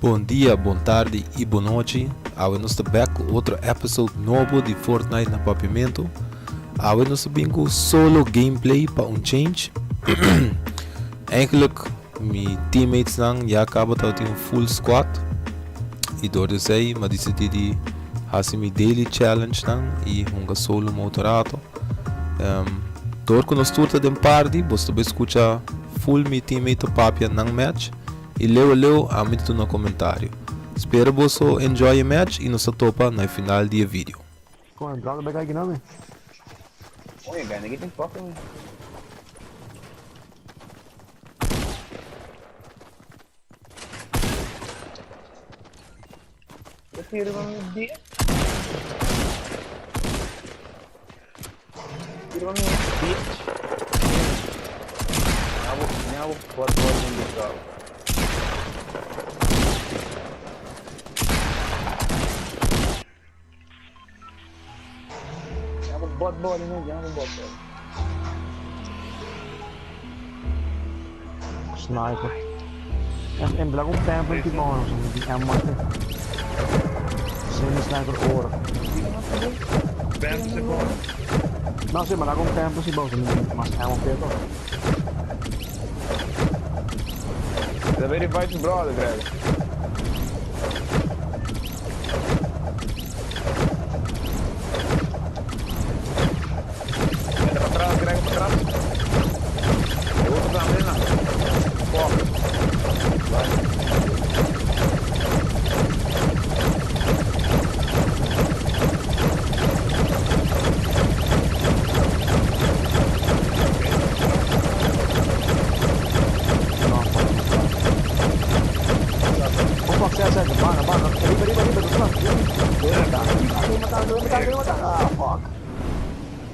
Bom dia, boa tarde e boa noite. Agora nós estamos back com outro episode novo de Fortnite na Pavimento. Agora nós estamos com solo gameplay para change. Eigenlijk, mijn teammates já acabam de ter full squad. E door de zij, maar die zitten die hassen mijn daily challenge e een solo motorato. Door que nós turta de party, você vai escutar full meu teammate papia nang match. E leu a mim no comentário. Espero você enjoy o match e nos topa no final do vídeo. Kom, entrando bij kijken naar me. Oye, gana que tem foco, man. Eu tiro no dia. Tiro no dia. Não, pode no carro. Bot ball ini jangan bot ball. Sniper. En belang om tempo in die man, die kan maken. Sem sniper oren. Nou, sim, mas lá com tempo se bolsa, mas é um peso. Da very fight brother, Greg.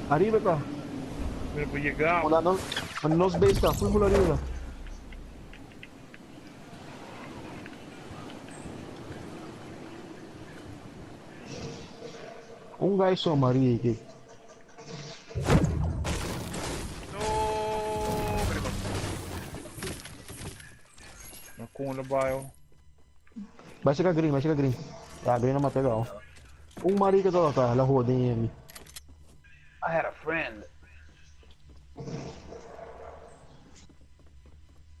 Arriba, cara. Pero pues llegar. Hola, no. Nos base tá, full arriba. Guy só, Maria aqui. No corner bio. Vai chegar green, vai chegar green. Tá, green não mata legal. Maria que tá lá, lá rodinha ali. I had a friend.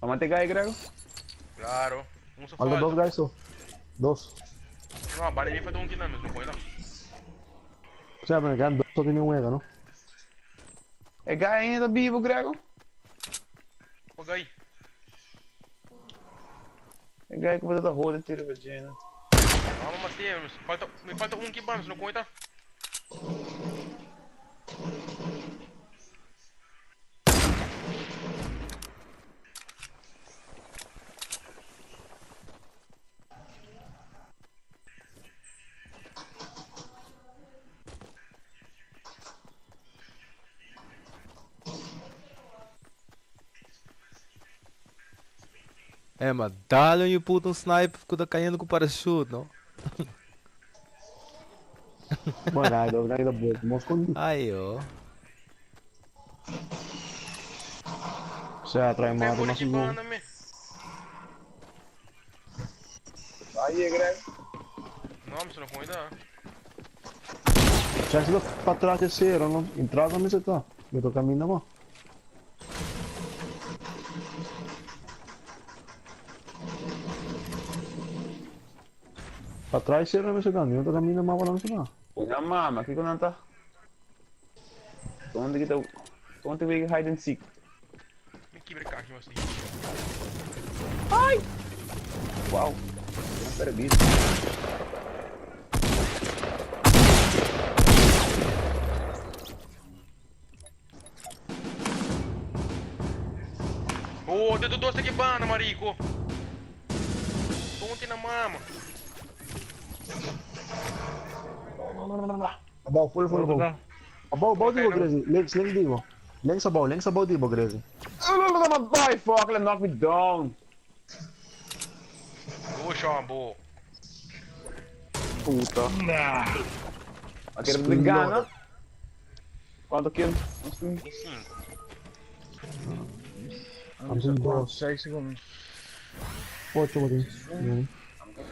Vamos a pegar aí, Grego? Claro. Um só Olha, dois guys só. Dois. Não, vale nem fazer dinâmico, não põe lá. Sabe, né? Dois só tem nenhum erro, não? É guy ainda vivo, Grego? Paga aí. É guy que vai dar roda inteira, Virginia. Vamos bater, me falta que vamos, não conta? Mas dá-lhe um puto sniper que tá caindo com parachute, não? Mano, ainda boa, vamos esconder. Aí, ó. Você atrai mais uma Tempo de segunda. banda, me. Aí, Grego. Não, mas não conta. Já se para trás terceiro, não? Entrada também você tá. Eu tô caminhando, mano. Para trás terceiro não chegando, eu tô caminhando mal para não chegar. Não, mama, aqui quando tá. Onde que tá? Onde que hide and seek? Me quebra aqui, assim. Ai! Uau! Não perdi. Oh, deu doce aqui, banda, marico. Ponte na mama. Abau, full. Abau di mo, Gracie. Legs di mo. Legs abau di mo, Gracie. Boy, fuck, let knock me down. Ô, Xambo. Puta. Aquele brigando. Quanto kill? Sim. I'm doing boss. 6 segundos. 8 ali.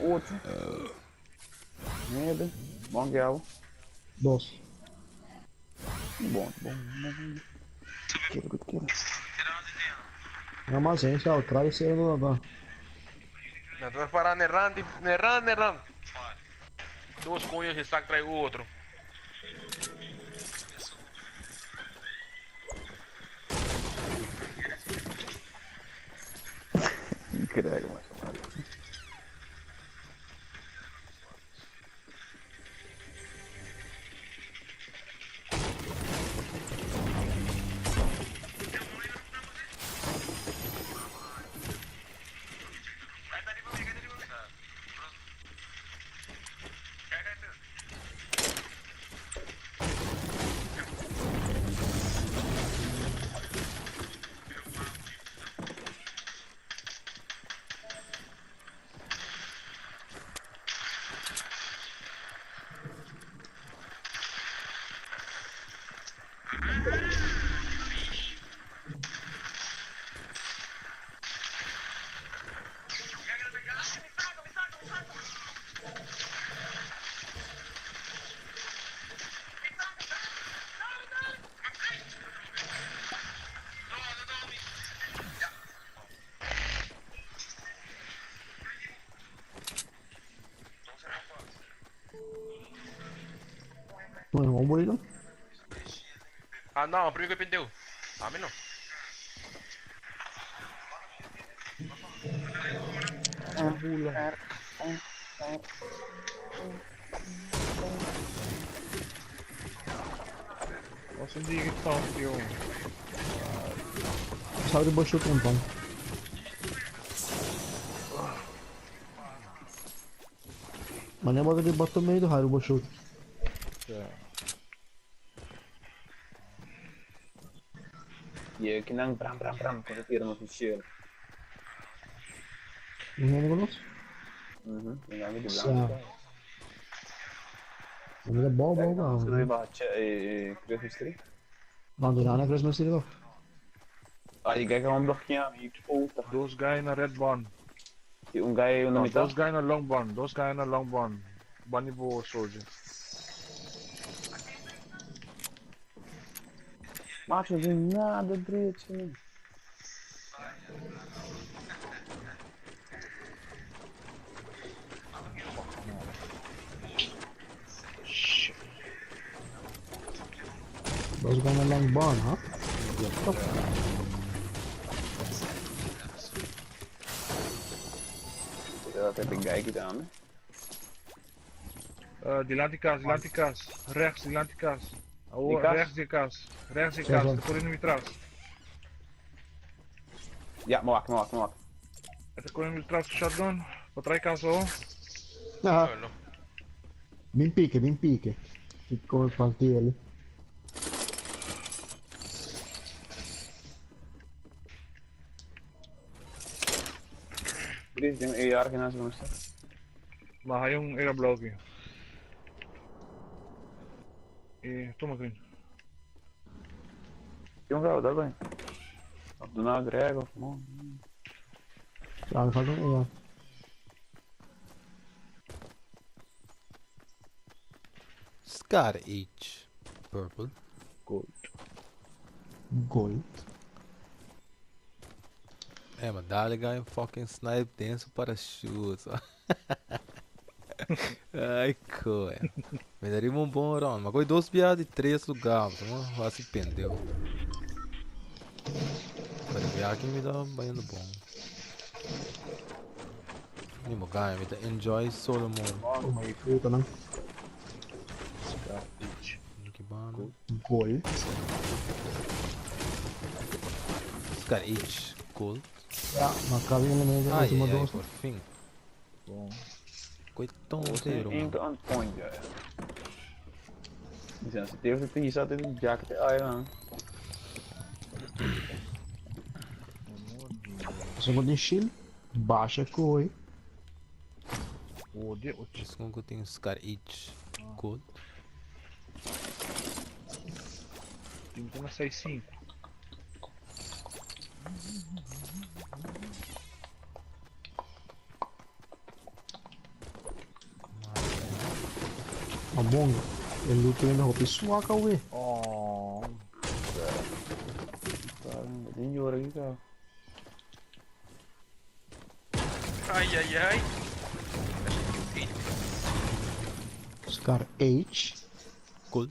Outro. Merda. Bom gal. 2. Bom. Tira. Armazém, tchau. Traz esse aí no lugar. Não, tu vai parar nerrando. Duas cunhas e saco trai o outro. Caralho, mas chamado. Mano, vamos morrer, não? Ah não, primeiro que perdeu. Ah, mas não. What's in die stand, joh? Sabe de baixo o tampão. Mas nem bota de bater no meio do raio, o baixo. E aqui não, bram, quando tira no ficheiro. Não é negócio? Não de Certo. branco. Mas é bom, Você vai bom. bater e criar history? Não, do nada, cresce meu celular. Aí, kijk, gewoon blokje aan. Je puta. Those guy in a red bond. Guy na No, mitad. those guy in a long bond. Those guy in a long bond. Bunny bow soldier. Macho, de nada, Brito. Those guys are long born, huh? Dat heb ik guy gedaan, hè. Die laat die kaas. Rechts, die laat die kaas. Oh, Die kaas? rechts die kaas. Rechts die Zo, kaas. zo. De corino atrás. Ja, maak. De corino atrás shotgun. Para trás kaas, oh. Ah, Olha. bem pique. Ficou com ele. Brito, tem een AR naast me staan. Maar hij jong era blauw. Toma green. Jongen, daar ben je. Do nada, Gregor, mano. Ah, faz um. Scar H. Purple. Gold. É, mas dá-lhe ganha fucking snipe dentro para chute. Ai, coisa. Me daria um bom round. Mas com 2 piadas de 3 lugares. Mas vai se pendeu. Para ver aqui me dá banhando bom. Me ganha, me dá enjoy solo mode. Oh, mas puta, né? Que bom. Gold. Scar H. Gold. Ja, maar Karin in de Ai, última ai, doos. por fim. Bom. Coitão Você inteiro, ainda mano. on point, ja. Dus ze tegen de zat in de jacket island. Segundo de shield. Baixa coi. Oh, dit wordt Esse que eu tenho Scar H. Gold. time tem uma 6-5. bom. Ele luta ainda roupa suaca, ué. Oh. Caramba, tem ouro aqui, cara. Ai, ai, ai. Scar H. Cool.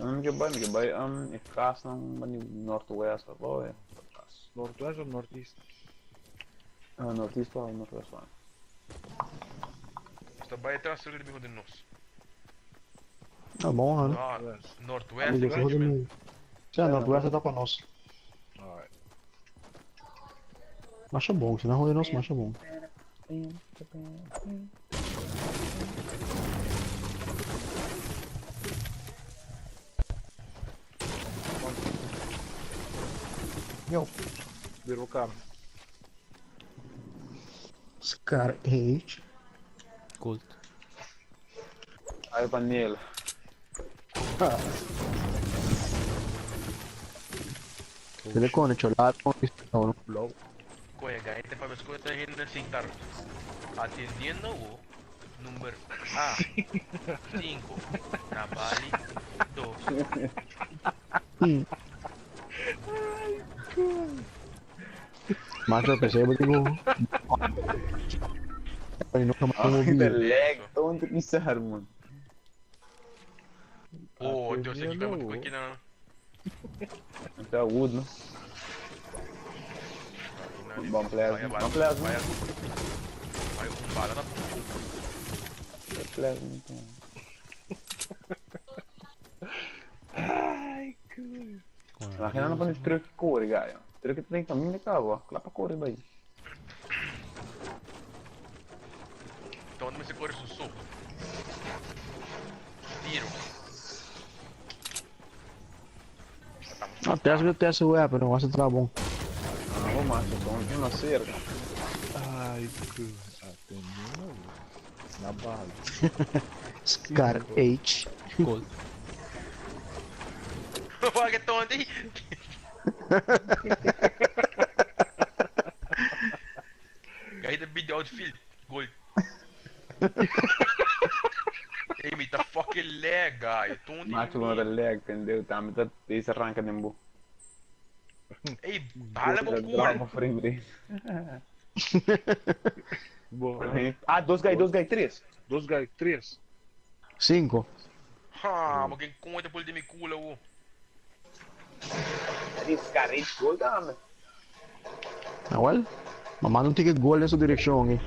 Ano ba ikas ng northwest ako eh. Northwest or northeast? Northeast pa, northwest pa. Sta bij transfer de de nos. Tá bom, né? Ah, West. Northwest, Amigo, ik zeg je. Já, Northwest tá pra nós. Alright. Marcha bom, se não roda nosso, marcha bom. Yo, Virou cara. Scar H. Cool. Ayaw pa nila. Telefone, deixa eu olhar com isso. Low. Coge, gente para escutar gente sin tar. Atendiendo o número A 5 na Bali 2. Marcha, eu pensei, eu vou ter Ele nunca mais The ouviu. leg, don't isa harmon. Oh, Deus, aqui vai muito aqui na. Ito wood, no? Bom player, bom player, Vai com bala na bom player. Ai, que... Makina na pa ni truck core, gaya. Truck ito na yung kami nakawa. Klapa core ba yun? Então onde você corre sussurro? Tiro. Até essa web, o negócio tá bom. Ah, o macho, então aqui na cerca. Ai, que... Atendendo na bala. Scar H. Cool. Olha que estão onde? Aí de vídeo outfit. Gol. Hey, me tá fucking lag, guy. Tô onde? Macho mo na leg, entendeu? Tama ito, isa arranca din mo. Ei, bala mo Drama cor. frame rate. Boa. Ah, dois guys, três. Dois guys, três. 5. Ah, mas quem conta por de me cula o. Esse cara aí, gol dame. Ah, well. Mamando um ticket gol nessa direção, hein.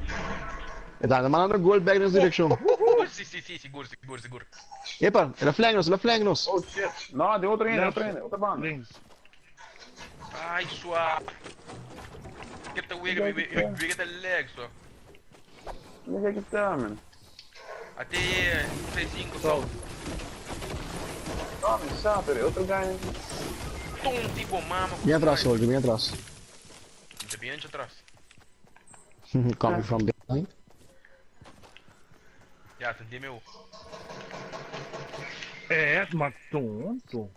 Tá mandando gol back nessa direção. Sim, seguro. Epa, ele flank nos. Oh shit. No, de outro ainda, outra banda. Links. Ai, sua. Que tá wega, wega tá lag, sua. Onde é que tá, mano? Até 3-5 só. Ah, mas sabe, outro guy. Tom, tipo, mama. Bem atrás, Soldier, bem atrás. Tá bem atrás. Coming from behind. Já, atendi meu. É, mas tonto.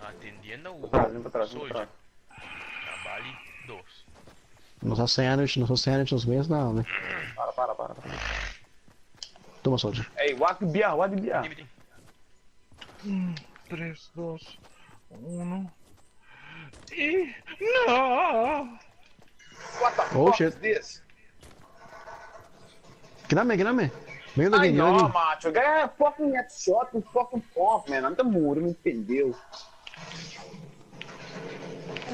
Atendendo o Limpa atrás, Soldier. Trabalhe 2. Não só sandwich nos meios, não, né? Para. Toma, Soldier. Ei, wag biar. Tem. 3, 2, 1. E... Não! What the Oh, fuck shit. is this? Get on me. Vem Ai, daqui, não, macho. O guy fucking headshot com fucking pump, man. Anda muro, não entendeu?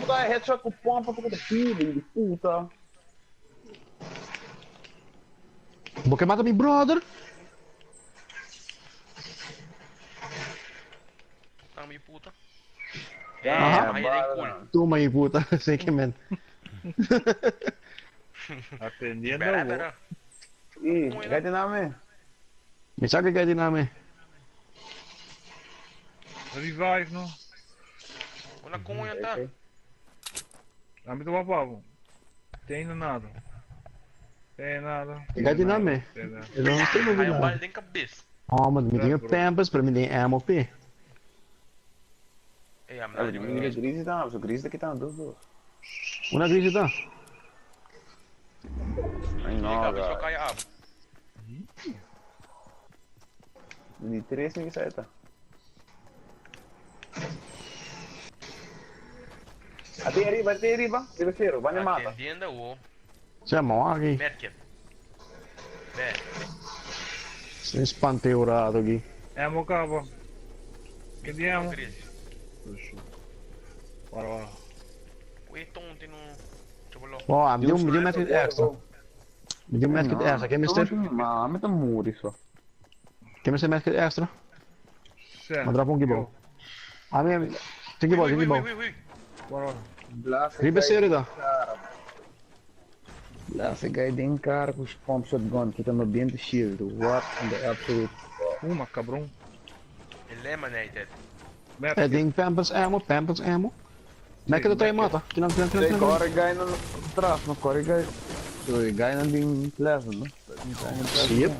O guy headshot com pump pra puta filho, de puta. Porque mata me, brother. Tá meio puta. Aham. Aí tem culo. Toma aí, puta. Sei que, man. Atendendo Pera. Ih, guy din namin. Me saca que na me. Revive, no? Una cunha tá. Dá-me do pavo. Tem nada. Tem nada. Gadi na me. Tem nada. Eu não sei Aí o mais. balde em cabeça. Ah, mas me tem pampas para me dar ammo, p. I'm Ah, not die even hele Grease daar, zo Grease daqui tá, dos. Una gris tá? Ai, Hindi não, ka, biso cara. kaya abo. Die 3 ninguém sai, tá? Até arriba, Ribeiro, vai me mata. Atendiendo o Siamo aqui. Merket. Beh, Sei spanteurato aqui. Ammo capo. Che diamo? Crazy. Guarda. Questo non ti non... Ci voglio... Ó, me deu um medkit extra. Me deu um medkit extra. Quer me ser? Ma metà muri so. Quer me ser medkit extra? Sì. Ma drop un gibbo. A me... Tem gibbo, tem gibbo. Guarda. Blast. Ribe sério tá? Blast guy din cara com os pump shotgun que tá no ambiente shield. What the absolute. Ma cabrón. Eliminated. É, tem Pampers ammo. Medkit até mata. Tiram. Sei corre guy no trás, no corre guy. So guy não din level, no? Shit.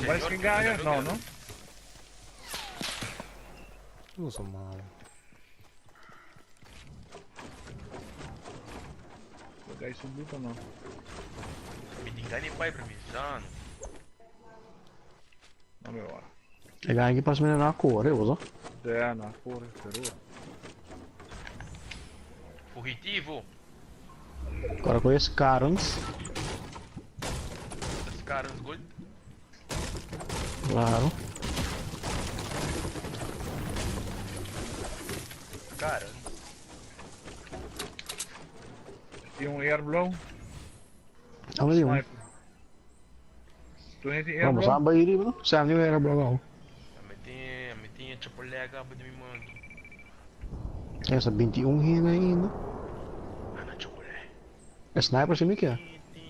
Vai sfigare? No, no? Non so male. Dai subito no. Mi ingani pa permission. Vabbè guarda. E ganha aqui pra se melhorar a cor, eu uso. No, pure, per ora. Fugitivo. Agora com esse Karens. Das Karens Gold. Claro. Karen. Tem um airblow. Vamos ali, Sniper. Tu nem tem vamos airblow? lá, aí, mano. Sabe, era blogar. Metinha chapolega pa de mi mando. Essa 21 rina ainda. Ana chapole. É sniper se me quer.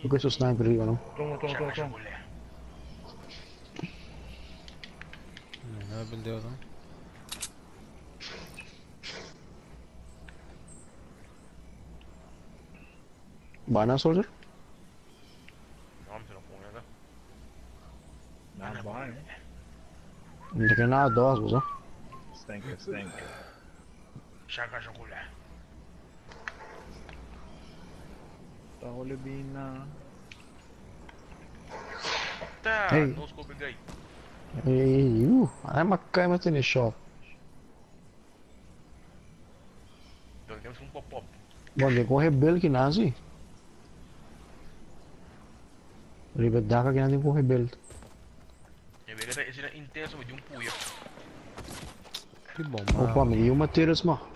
Não conheço o sniper aí, não. Toma. Chapole. Non è bel Dio, no? Bana soldier? Não, você não põe nada. No, vai. Não tem nada dose, usa. Stänker. Chaka chocolate. Ta håller bina. Tá, Hey. no scope guy. Ei, ai makai mati ni shop. Então temos um pop-up. Bom, tem com rebelde que nasce. Ribet daka que nasce com rebelde. E vedi che è intenso di un puio. Che bom, Opa, me deu uma teras, mano.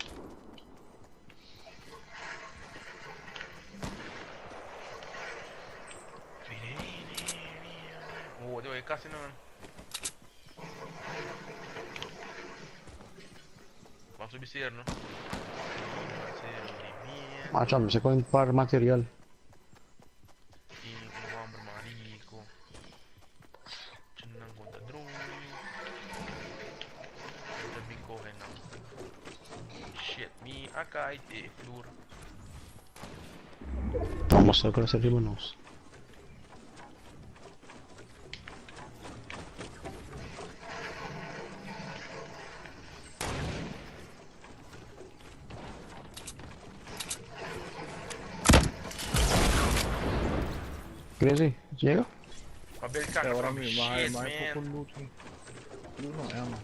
Oh, devo che cazzo non... Vamos subir ser, no? Macam, você com par material. November marico. Cenang conta drone. Kita bingkohin ng... Shit, me akai te flur. Vamos mostrar que essa riba nós. Crazy, chega? Mabel ka Ora from mi, shit, mai man. con loot. No, ammo.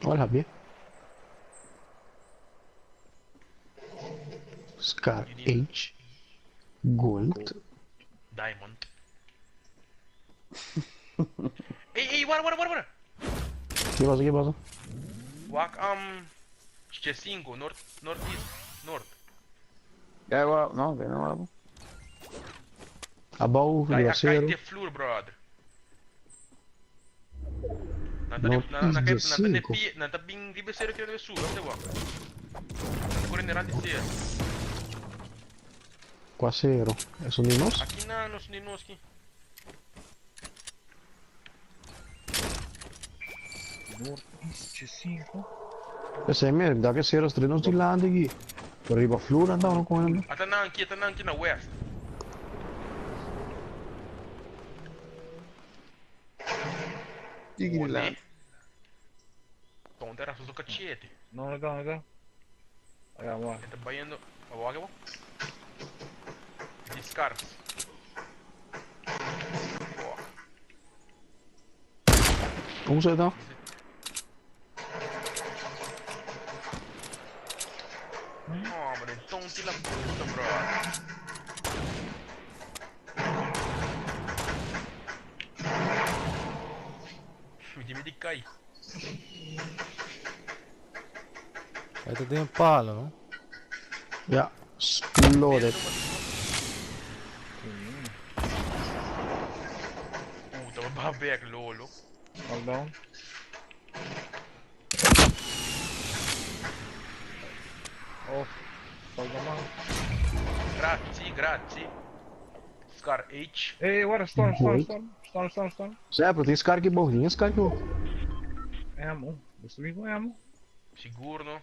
Olha, Rabi. Scar H. Gold. Diamond. Hey, wara. Que passa? Walk, C5, northeast, north. Guy well, no, guy não leva. Abau, Akai Ribaceiro. te flur, brother. Northeast de 5. Nanta bing ribeseiro que deve subir, vamos lá. Correndo errado de ser. Quaceiro. Isso de nós? Aqui na nos ninos aqui. Northeast C5. Esse é mesmo, dá que ser os treinos de land aqui. Por aí pra flor, não com ele. Até não aqui na west. Olé. Então terá só cachete. No, legal. Aí, amor. Está baiando a boca, bom? Descartes. Como você tá? No, hombre, entonces la puta, bro. O time de cai. Aí tá dentro pala, não? Ja, exploded. Puta, vai baber lolo. All down. Oh, salga mal. Grazie. Scar H. Hey, what a storm. Sempre, tem esse cara aqui bom, esse cara aqui bom. Ammo. Måste vi gå ammo? Seguro, não?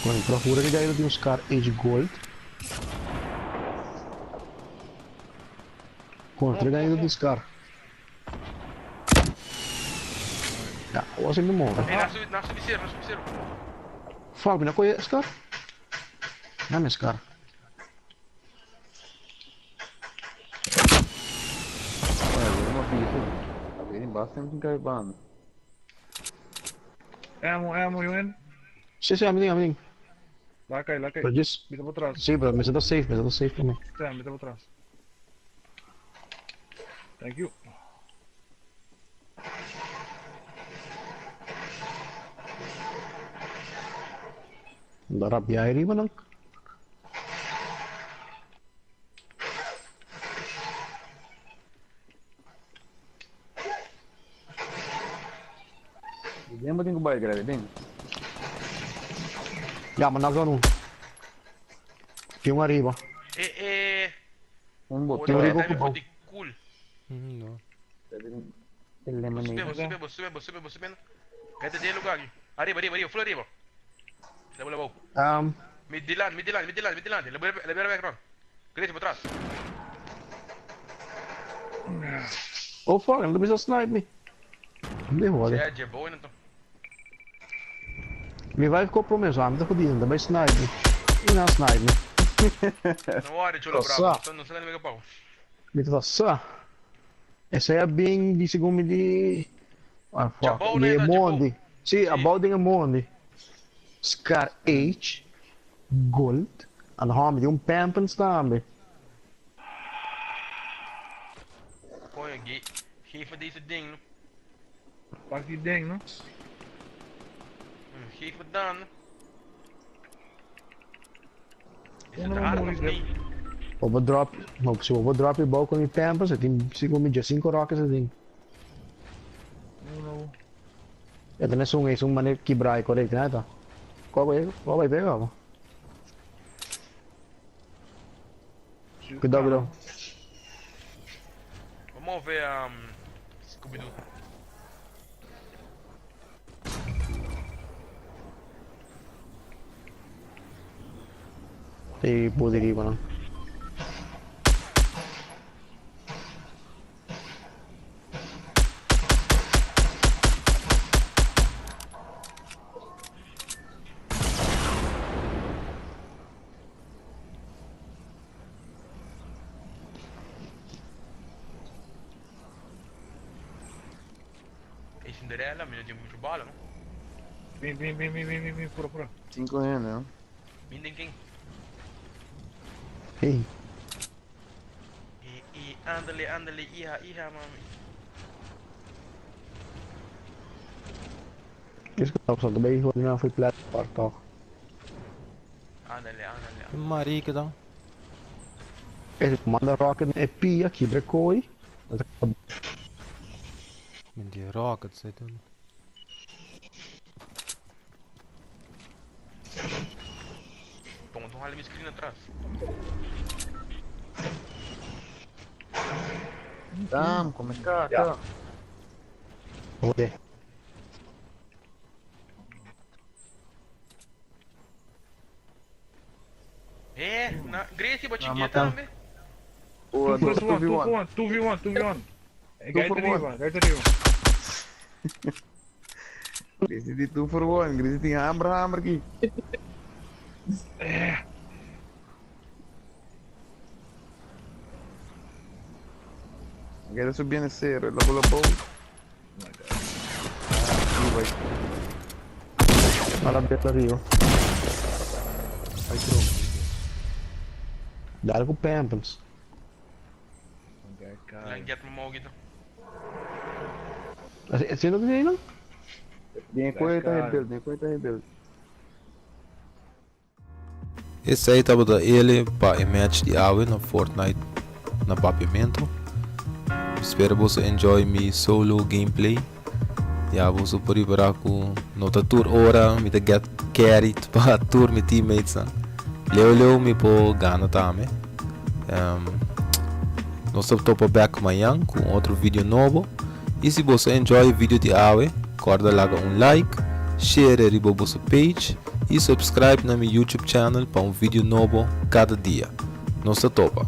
Quando procura que daí ele tem uns caras Age Gold. Quando ele ganha dos caras. Ja, was in de morgen. Hey, naast de visero. Fuck, ben je esse cara? Não é esse cara. Uma pista. Tá vendo embaixo tem um encarregando. Ammo, you in? Sim, amigo. Lá cai. Pero disso. Mira pra trás. Sim, pero me siento safe também. Tá, mira pra trás. Thank you. Não dá rabiar aí, mano. Lembra de Dubai, galera, bem? Ja, mas não um. Tem um arriba. Um Tem botão. arriba time com for the cool. Não. Ele lembra nem. Subendo. Cadê dele lugar aqui? Arriba, full arriba. Leva. Midland. Libera background. Direito pra trás. Oh fuck, ele precisa snipe me. Me roda. É boa, então. Me vai ficou promessor, me tá fodido, ainda vai snipe me. E não snipe me. Não olha, chulo bravo. Não sei nem o que pau. Me tá só. Essa é bem de segundo de... Ah, fuck. Jabou, De né, Monde. Sim, a Balding Monde. Scar H. Gold. En dan gaan we die pampen staan bij. Põe, geef me deze ding. Pak die ding, no? Geef me dan. Is Não, het não, hard não, of não. niet? Overdrop. Ook zo overdrop je bal com die pampen. Zet die segundo de 5 rocas assim. No. Ja, dan is zo'n manier quebrar correto, né? Tá? Qual vai pegar, mano? Cuidado. Vamos ver Scooby-Doo. Tem poderia, mano. E Cinderella, menino de muito bala, não? Vem, pura. 5 anos, né? Minden quem? Hey. Ándale, hija, mami. Isso que eu tava só também, não foi plata, tá. Ándale. Marica dan. Esse manda rocket é pia, quebra coi. Met die rockets zitten. Bom, então olha minha screen atrás. Vamos, como é que tá? Joder. Na Gracie ba Ah, chiquita matang. tambe? Oh, 2 plus 1, 2v1. 2v1. Two for one. Guys arriba. Gracie di 2 for 1. Gracie di hammer aqui. Quero subir nesse zero, logo logo. Malapit na Rio. Ay, true. Dahil ko pampers. Langyat mo mo gitu. Sino ka sa'yo lang? Niya kwenta rebuild. Esse aí tava da ele para match de AWE no Fortnite na papiamento. Espero você enjoy me solo gameplay. Ja, você pode para com nota tour ora me get carried para tour me teammates. Leo me po gana também. Nós topa back amanhã com outro vídeo novo. E se você enjoy o vídeo de AWE, corda lá um like, share riba vossa page e subscribe na meu YouTube channel para um vídeo novo cada dia. Nós topa.